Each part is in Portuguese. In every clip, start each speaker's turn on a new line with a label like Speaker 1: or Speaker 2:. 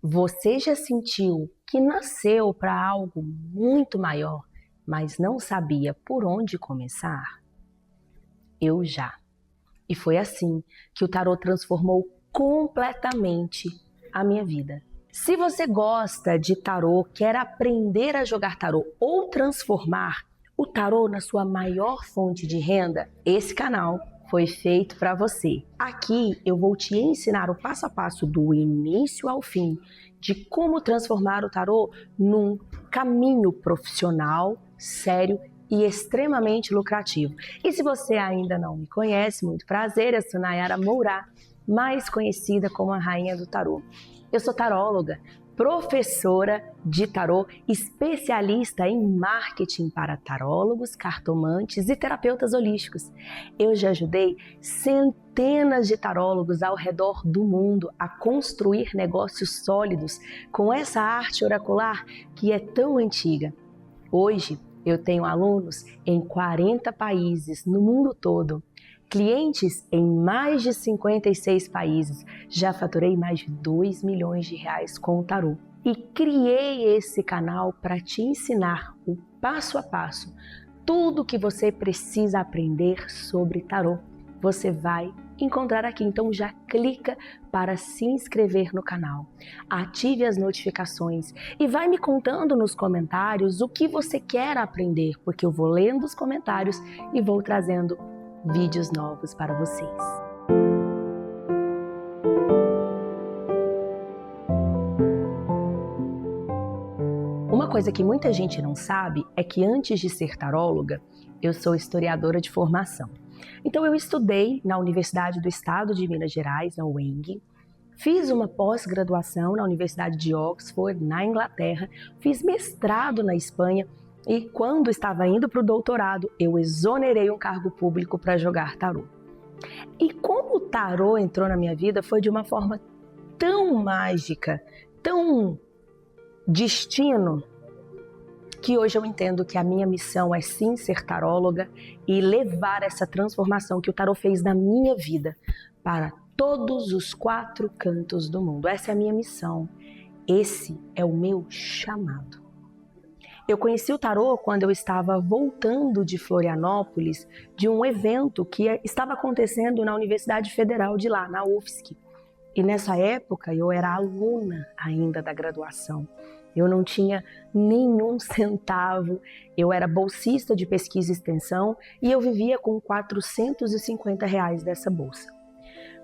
Speaker 1: Você já sentiu que nasceu para algo muito maior, mas não sabia por onde começar? Eu já. E foi assim que o tarô transformou completamente a minha vida. Se você gosta de tarô, quer aprender a jogar tarô ou transformar o tarô na sua maior fonte de renda, esse canal foi feito para você. Aqui eu vou te ensinar o passo a passo do início ao fim de como transformar o tarô num caminho profissional, sério e extremamente lucrativo. E se você ainda não me conhece, muito prazer, eu sou Nayara Mourá, mais conhecida como a Rainha do Tarô. Eu sou taróloga, professora de tarô, especialista em marketing para tarólogos, cartomantes e terapeutas holísticos. Eu já ajudei centenas de tarólogos ao redor do mundo a construir negócios sólidos com essa arte oracular que é tão antiga. Hoje, eu tenho alunos em 40 países no mundo todo, clientes em mais de 56 países. Já faturei mais de 2 milhões de reais com o tarô. E criei esse canal para te ensinar o passo a passo, tudo o que você precisa aprender sobre tarô. Você vai encontrar aqui, então já clica para se inscrever no canal, ative as notificações e vai me contando nos comentários o que você quer aprender, porque eu vou lendo os comentários e vou trazendo vídeos novos para vocês. Uma coisa que muita gente não sabe é que antes de ser taróloga, eu sou historiadora de formação. Então eu estudei na Universidade do Estado de Minas Gerais, na UENG, fiz uma pós-graduação na Universidade de Oxford, na Inglaterra, fiz mestrado na Espanha e quando estava indo para o doutorado, eu exonerei um cargo público para jogar tarô. E como o tarô entrou na minha vida foi de uma forma tão mágica, tão destino, que hoje eu entendo que a minha missão é sim ser taróloga e levar essa transformação que o tarô fez na minha vida para todos os 4 cantos do mundo. Essa é a minha missão, esse é o meu chamado. Eu conheci o tarô quando eu estava voltando de Florianópolis, de um evento que estava acontecendo na Universidade Federal de lá, na UFSC. E nessa época eu era aluna ainda da graduação. Eu não tinha nenhum centavo, eu era bolsista de pesquisa e extensão e eu vivia com R$450 dessa bolsa.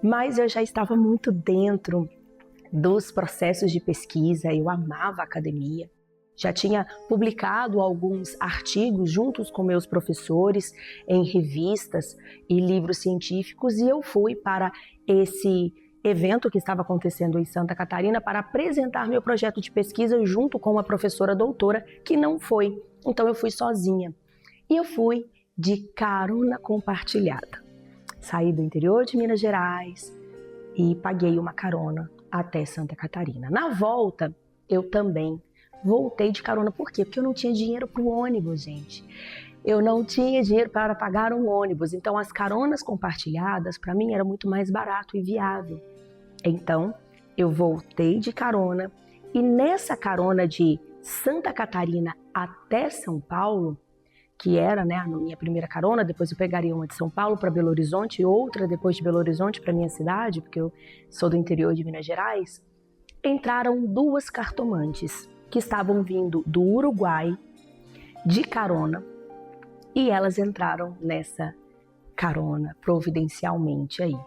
Speaker 1: Mas eu já estava muito dentro dos processos de pesquisa, eu amava a academia. Já tinha publicado alguns artigos juntos com meus professores em revistas e livros científicos e eu fui para esse evento que estava acontecendo em Santa Catarina para apresentar meu projeto de pesquisa junto com uma professora doutora que não foi. Então eu fui sozinha e eu fui de carona compartilhada. Saí do interior de Minas Gerais e paguei uma carona até Santa Catarina. Na volta, eu também voltei de carona. Por quê? Porque eu não tinha dinheiro para o ônibus, gente. Eu não tinha dinheiro para pagar um ônibus. Então, as caronas compartilhadas, para mim, era muito mais barato e viável. Então, eu voltei de carona e nessa carona de Santa Catarina até São Paulo, que era, né, a minha primeira carona, depois eu pegaria uma de São Paulo para Belo Horizonte e outra depois de Belo Horizonte para minha cidade, porque eu sou do interior de Minas Gerais, entraram 2 cartomantes que estavam vindo do Uruguai de carona e elas entraram nessa carona providencialmente aí.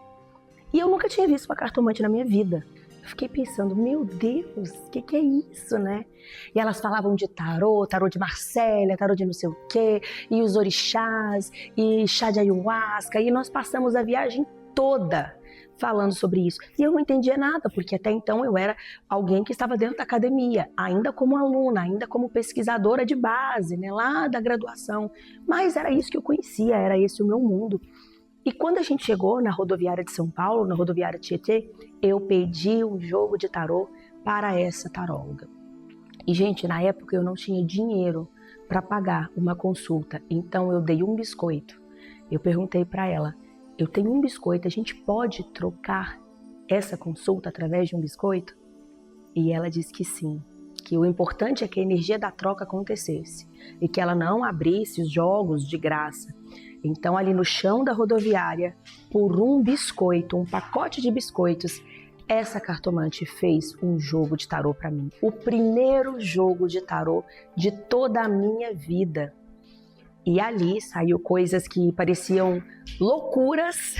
Speaker 1: E eu nunca tinha visto uma cartomante na minha vida. Eu fiquei pensando, meu Deus, o que é isso, né? E elas falavam de tarô, tarô de Marsella, tarô de não sei o quê, e os orixás, e chá de ayahuasca, e nós passamos a viagem toda falando sobre isso. E eu não entendia nada, porque até então eu era alguém que estava dentro da academia, ainda como aluna, ainda como pesquisadora de base, né, lá da graduação. Mas era isso que eu conhecia, era esse o meu mundo. E quando a gente chegou na rodoviária de São Paulo, na rodoviária Tietê, eu pedi um jogo de tarô para essa taróloga. E, gente, na época eu não tinha dinheiro para pagar uma consulta, então eu dei um biscoito. Eu perguntei para ela, eu tenho um biscoito, a gente pode trocar essa consulta através de um biscoito? E ela disse que sim, que o importante é que a energia da troca acontecesse e que ela não abrisse os jogos de graça. Então, ali no chão da rodoviária, por um biscoito, um pacote de biscoitos, essa cartomante fez um jogo de tarô para mim. O primeiro jogo de tarô de toda a minha vida. E ali saiu coisas que pareciam loucuras,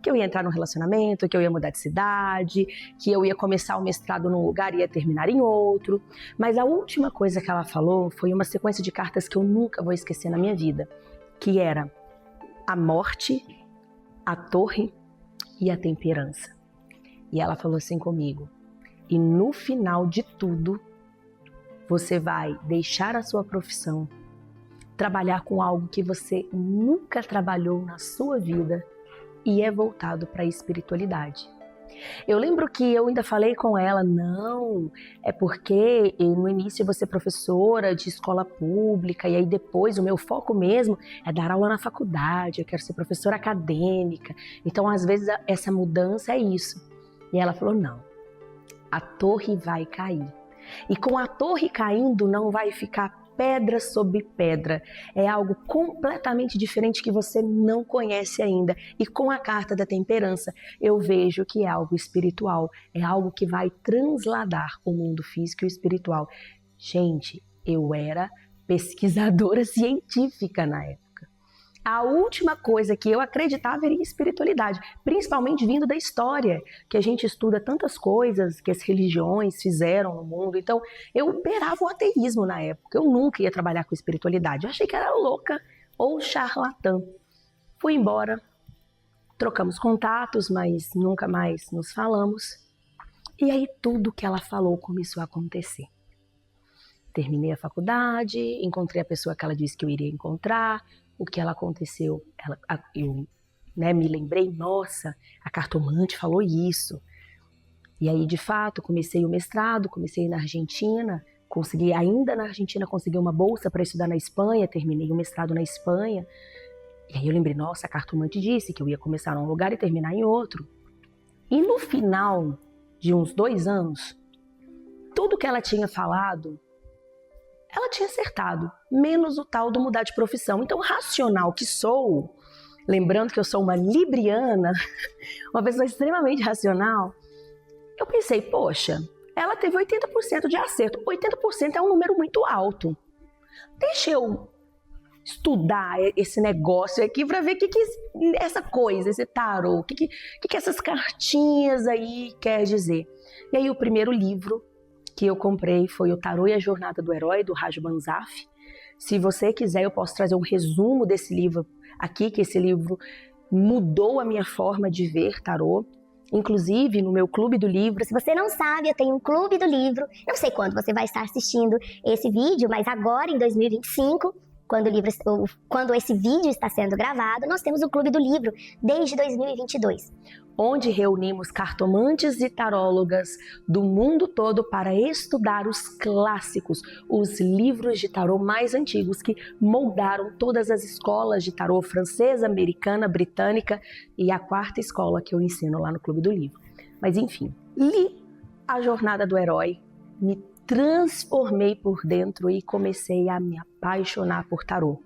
Speaker 1: que eu ia entrar num relacionamento, que eu ia mudar de cidade, que eu ia começar o mestrado num lugar e ia terminar em outro. Mas a última coisa que ela falou foi uma sequência de cartas que eu nunca vou esquecer na minha vida, que era a morte, a torre e a temperança. E ela falou assim comigo: e no final de tudo, você vai deixar a sua profissão, trabalhar com algo que você nunca trabalhou na sua vida e é voltado para a espiritualidade. Eu lembro que eu ainda falei com ela, não, é porque no início eu vou ser professora de escola pública e aí depois o meu foco mesmo é dar aula na faculdade, eu quero ser professora acadêmica, então às vezes essa mudança é isso. E ela falou, não, a torre vai cair. E com a torre caindo não vai ficar pedra sobre pedra, é algo completamente diferente que você não conhece ainda. E com a carta da temperança, eu vejo que é algo espiritual, é algo que vai transladar o mundo físico e o espiritual. Gente, eu era pesquisadora científica na época. A última coisa que eu acreditava era em espiritualidade, principalmente vindo da história, que a gente estuda tantas coisas que as religiões fizeram no mundo. Então, eu beirava o ateísmo na época, eu nunca ia trabalhar com espiritualidade. Eu achei que era louca ou charlatã. Fui embora, trocamos contatos, mas nunca mais nos falamos. E aí tudo que ela falou começou a acontecer. Terminei a faculdade, encontrei a pessoa que ela disse que eu iria encontrar. O que ela aconteceu, eu me lembrei, nossa, a cartomante falou isso. E aí, de fato, comecei o mestrado, comecei na Argentina, consegui ainda na Argentina conseguir uma bolsa para estudar na Espanha, terminei o mestrado na Espanha. E aí eu lembrei, nossa, a cartomante disse que eu ia começar num lugar e terminar em outro. E no final de uns 2 anos, tudo que ela tinha falado, ela tinha acertado, menos o tal do mudar de profissão. Então, racional que sou, lembrando que eu sou uma libriana, uma pessoa extremamente racional, eu pensei, poxa, ela teve 80% de acerto. 80% é um número muito alto. Deixa eu estudar esse negócio aqui para ver o que essa coisa, esse tarô, o que essas cartinhas aí quer dizer. E aí o primeiro livro que eu comprei foi o Tarô e a Jornada do Herói, do Raj Banzaf. Se você quiser, eu posso trazer um resumo desse livro aqui, que esse livro mudou a minha forma de ver tarô. Inclusive, no meu Clube do Livro.
Speaker 2: Se você não sabe, eu tenho um Clube do Livro. Não sei quando você vai estar assistindo esse vídeo, mas agora, em 2025, quando esse vídeo está sendo gravado, nós temos o Clube do Livro desde 2022.
Speaker 1: Onde reunimos cartomantes e tarólogas do mundo todo para estudar os clássicos, os livros de tarô mais antigos que moldaram todas as escolas de tarô francesa, americana, britânica e a 4ª escola que eu ensino lá no Clube do Livro. Mas enfim, li A Jornada do Herói, me transformei por dentro e comecei a me apaixonar por tarô.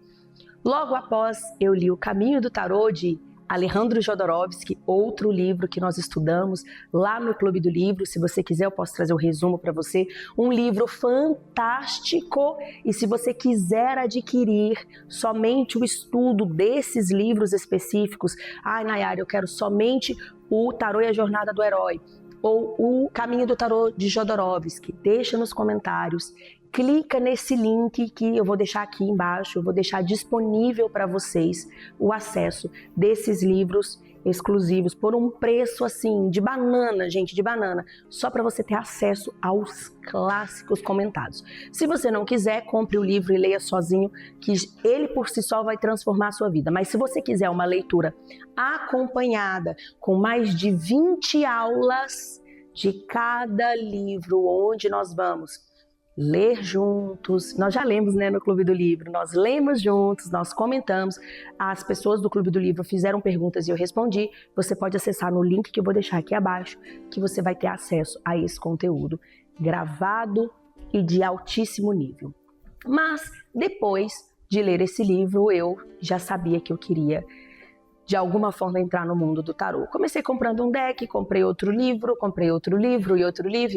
Speaker 1: Logo após, eu li O Caminho do Tarô, de Alejandro Jodorowsky, outro livro que nós estudamos lá no Clube do Livro. Se você quiser, eu posso trazer o resumo para você. Um livro fantástico. E se você quiser adquirir somente o estudo desses livros específicos, Nayara, eu quero somente o Tarô e a Jornada do Herói, ou o Caminho do Tarô de Jodorowsky, deixa nos comentários. Clica nesse link que eu vou deixar aqui embaixo, eu vou deixar disponível para vocês o acesso desses livros exclusivos por um preço assim, de banana, gente, de banana, só para você ter acesso aos clássicos comentados. Se você não quiser, compre o livro e leia sozinho, que ele por si só vai transformar a sua vida. Mas se você quiser uma leitura acompanhada, com mais de 20 aulas de cada livro, onde nós vamos ler juntos, nós já lemos, no Clube do Livro, nós lemos juntos, nós comentamos, as pessoas do Clube do Livro fizeram perguntas e eu respondi. Você pode acessar no link que eu vou deixar aqui abaixo, que você vai ter acesso a esse conteúdo gravado e de altíssimo nível. Mas depois de ler esse livro, eu já sabia que eu queria de alguma forma entrar no mundo do tarô. Comecei comprando um deck, comprei outro livro e outro livro e outro livro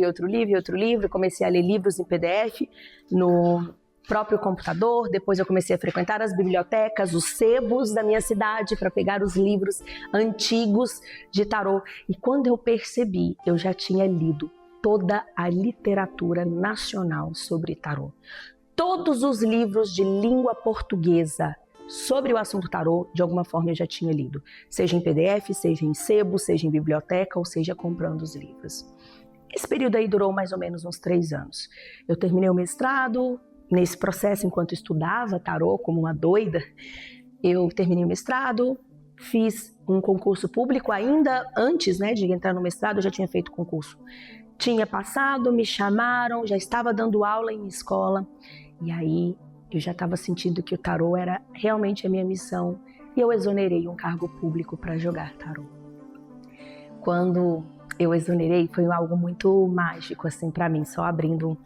Speaker 1: e outro livro. Comecei a ler livros em PDF no próprio computador. Depois eu comecei a frequentar as bibliotecas, os sebos da minha cidade para pegar os livros antigos de tarô. E quando eu percebi, eu já tinha lido toda a literatura nacional sobre tarô. Todos os livros de língua portuguesa sobre o assunto tarô, de alguma forma eu já tinha lido, seja em PDF, seja em sebo, seja em biblioteca, ou seja comprando os livros. Esse período aí durou mais ou menos uns 3 anos. Eu terminei o mestrado, nesse processo, enquanto estudava tarô como uma doida, eu terminei o mestrado, fiz um concurso público ainda antes, de entrar no mestrado, eu já tinha feito concurso. Tinha passado, me chamaram, já estava dando aula em escola, e aí eu já estava sentindo que o tarô era realmente a minha missão e eu exonerei um cargo público para jogar tarô. Quando eu exonerei, foi algo muito mágico assim para mim, só abrindo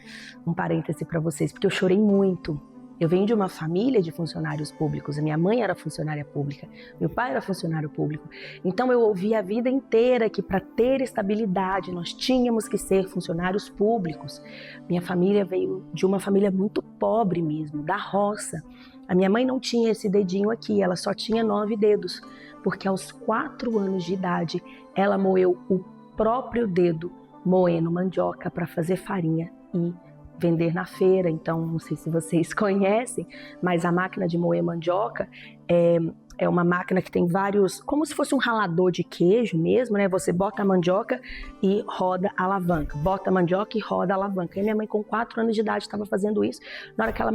Speaker 1: um parêntese para vocês, porque eu chorei muito. Eu venho de uma família de funcionários públicos, a minha mãe era funcionária pública, meu pai era funcionário público, então eu ouvi a vida inteira que para ter estabilidade nós tínhamos que ser funcionários públicos. Minha família veio de uma família muito pobre mesmo, da roça. A minha mãe não tinha esse dedinho aqui, ela só tinha 9 dedos, porque aos 4 anos de idade ela moeu o próprio dedo moendo mandioca para fazer farinha e vender na feira. Então, não sei se vocês conhecem, mas a máquina de moer mandioca é uma máquina que tem vários, como se fosse um ralador de queijo mesmo, Você bota a mandioca e roda a alavanca, bota a mandioca e roda a alavanca. E minha mãe com 4 anos de idade estava fazendo isso. Na hora que ela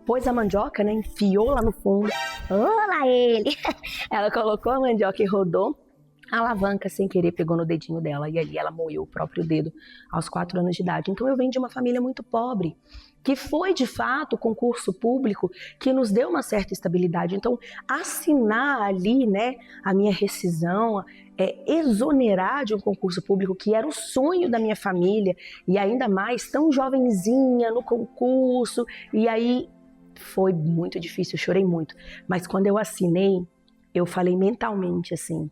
Speaker 1: pôs a mandioca, enfiou lá no fundo.
Speaker 2: Olá ele!
Speaker 1: Ela colocou a mandioca e rodou. A alavanca, sem querer, pegou no dedinho dela e ali ela moeu o próprio dedo aos 4 anos de idade. Então eu venho de uma família muito pobre, que foi de fato o concurso público que nos deu uma certa estabilidade. Então assinar ali, a minha rescisão, exonerar de um concurso público que era o sonho da minha família, e ainda mais tão jovenzinha no concurso, e aí foi muito difícil, eu chorei muito. Mas quando eu assinei, eu falei mentalmente assim: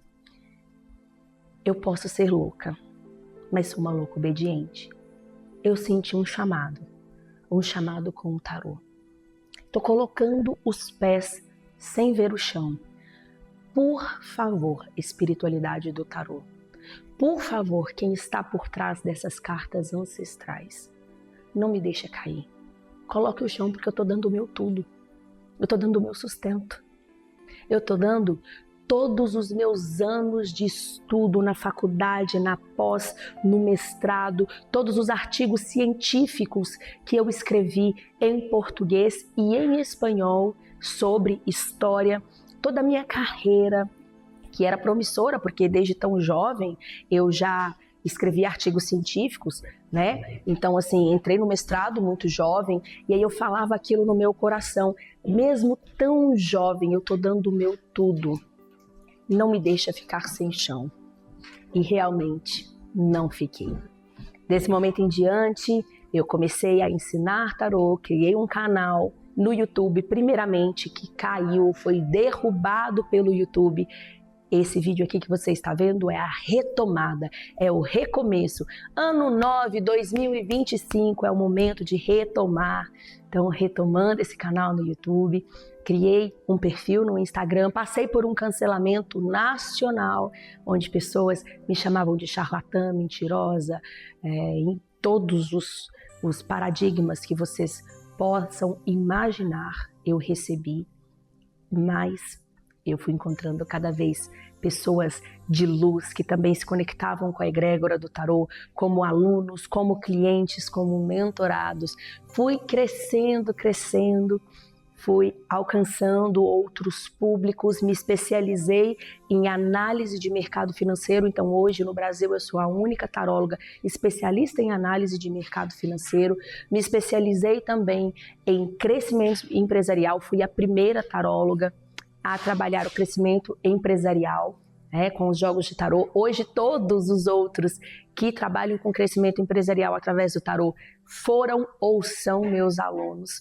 Speaker 1: eu posso ser louca, mas sou uma louca obediente. Eu senti um chamado com o tarô. Tô colocando os pés sem ver o chão. Por favor, espiritualidade do tarô. Por favor, quem está por trás dessas cartas ancestrais, não me deixa cair. Coloque o chão, porque eu tô dando o meu tudo. Eu tô dando o meu sustento. Eu tô dando todos os meus anos de estudo na faculdade, na pós, no mestrado, todos os artigos científicos que eu escrevi em português e em espanhol sobre história, toda a minha carreira, que era promissora, porque desde tão jovem eu já escrevi artigos científicos, Então, assim, entrei no mestrado muito jovem e aí eu falava aquilo no meu coração. Mesmo tão jovem, eu tô dando o meu tudo. Não me deixa ficar sem chão. E realmente não fiquei. Desse momento em diante, eu comecei a ensinar tarô, criei um canal no YouTube, primeiramente, que caiu, foi derrubado pelo YouTube. Esse vídeo aqui que você está vendo é a retomada, é o recomeço. Ano 9, 2025 é o momento de retomar. Então, retomando esse canal no YouTube, criei um perfil no Instagram, passei por um cancelamento nacional, onde pessoas me chamavam de charlatã, mentirosa, em todos os paradigmas que vocês possam imaginar, eu recebi, mas eu fui encontrando cada vez pessoas de luz que também se conectavam com a egrégora do tarô, como alunos, como clientes, como mentorados. Fui crescendo, fui alcançando outros públicos, me especializei em análise de mercado financeiro. Então hoje no Brasil eu sou a única taróloga especialista em análise de mercado financeiro. Me especializei também em crescimento empresarial, fui a primeira taróloga a trabalhar o crescimento empresarial. com os jogos de tarô. Hoje todos os outros que trabalham com crescimento empresarial através do tarô foram ou são meus alunos.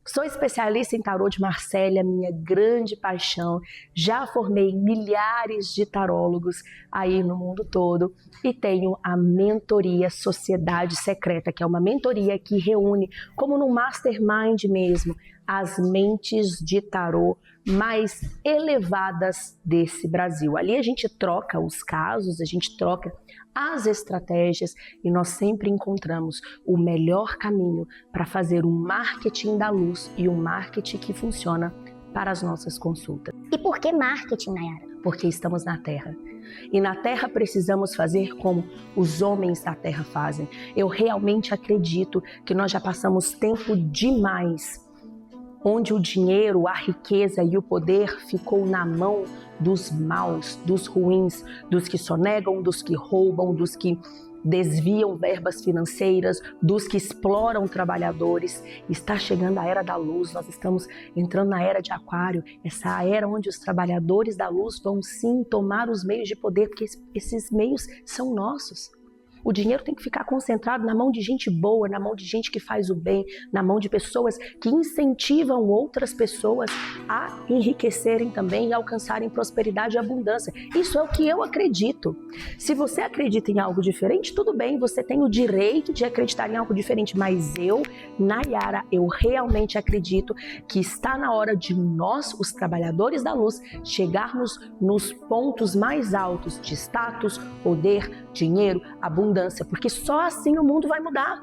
Speaker 1: Sou especialista em tarô de Marsella, minha grande paixão. Já formei milhares de tarólogos aí no mundo todo e tenho a mentoria Sociedade Secreta, que é uma mentoria que reúne, como no Mastermind mesmo, as mentes de tarô mais elevadas desse Brasil. Ali a gente troca os casos, a gente troca as estratégias e nós sempre encontramos o melhor caminho para fazer um marketing da luz e um marketing que funciona para as nossas consultas.
Speaker 2: E por que marketing, Nayara?
Speaker 1: Porque estamos na Terra. E na Terra precisamos fazer como os homens da Terra fazem. Eu realmente acredito que nós já passamos tempo demais onde o dinheiro, a riqueza e o poder ficou na mão dos maus, dos ruins, dos que sonegam, dos que roubam, dos que desviam verbas financeiras, dos que exploram trabalhadores. Está chegando a era da luz, nós estamos entrando na era de Aquário, essa era onde os trabalhadores da luz vão sim tomar os meios de poder, porque esses meios são nossos. O dinheiro tem que ficar concentrado na mão de gente boa, na mão de gente que faz o bem, na mão de pessoas que incentivam outras pessoas a enriquecerem também e alcançarem prosperidade e abundância. Isso é o que eu acredito. Se você acredita em algo diferente, tudo bem, você tem o direito de acreditar em algo diferente, mas eu, Nayara, eu realmente acredito que está na hora de nós, os trabalhadores da luz, chegarmos nos pontos mais altos de status, poder, dinheiro, abundância, porque só assim o mundo vai mudar.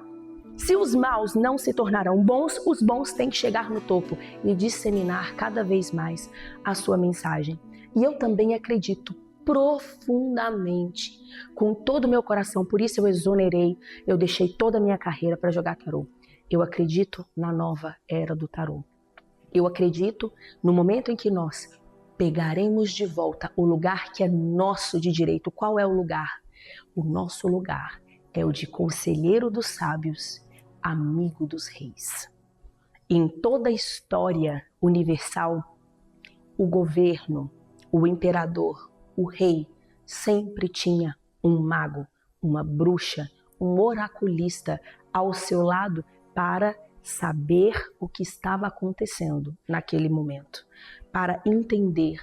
Speaker 1: Se os maus não se tornarão bons, os bons têm que chegar no topo e disseminar cada vez mais a sua mensagem. E eu também acredito profundamente, com todo o meu coração, por isso eu exonerei, eu deixei toda a minha carreira para jogar tarô. Eu acredito na nova era do tarô. Eu acredito no momento em que nós pegaremos de volta o lugar que é nosso de direito. Qual é o lugar? O nosso lugar é o de conselheiro dos sábios, amigo dos reis. Em toda a história universal, o governo, o imperador, o rei, sempre tinha um mago, uma bruxa, um oraculista ao seu lado para saber o que estava acontecendo naquele momento, para entender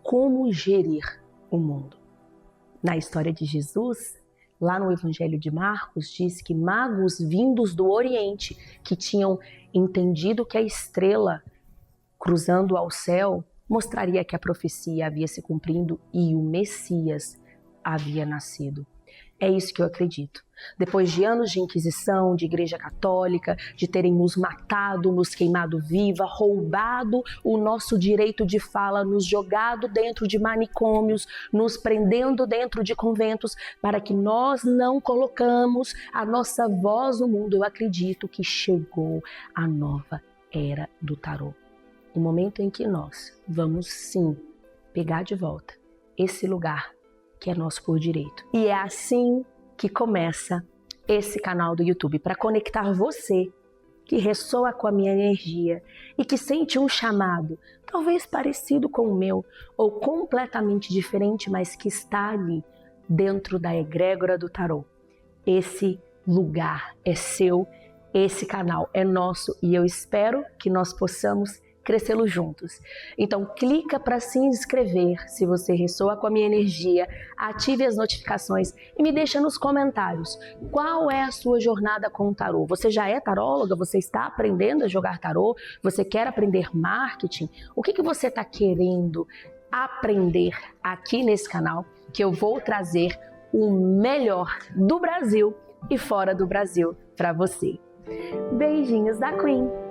Speaker 1: como gerir o mundo. Na história de Jesus, lá no Evangelho de Marcos, diz que magos vindos do Oriente, que tinham entendido que a estrela cruzando ao céu mostraria que a profecia havia se cumprindo e o Messias havia nascido. É isso que eu acredito. Depois de anos de Inquisição, de Igreja Católica, de terem nos matado, nos queimado viva, roubado o nosso direito de fala, nos jogado dentro de manicômios, nos prendendo dentro de conventos, para que nós não colocamos a nossa voz no mundo, eu acredito que chegou a nova era do tarô. O momento em que nós vamos sim pegar de volta esse lugar que é nosso por direito. E é assim que começa esse canal do YouTube, para conectar você que ressoa com a minha energia e que sente um chamado, talvez parecido com o meu, ou completamente diferente, mas que está ali dentro da egrégora do tarô. Esse lugar é seu, esse canal é nosso e eu espero que nós possamos crescê-lo juntos. Então clica para se inscrever se você ressoa com a minha energia, ative as notificações e me deixa nos comentários qual é a sua jornada com o tarô. Você já é taróloga? Você está aprendendo a jogar tarô? Você quer aprender marketing? O que você está querendo aprender aqui nesse canal, que eu vou trazer o melhor do Brasil e fora do Brasil para você. Beijinhos da Queen!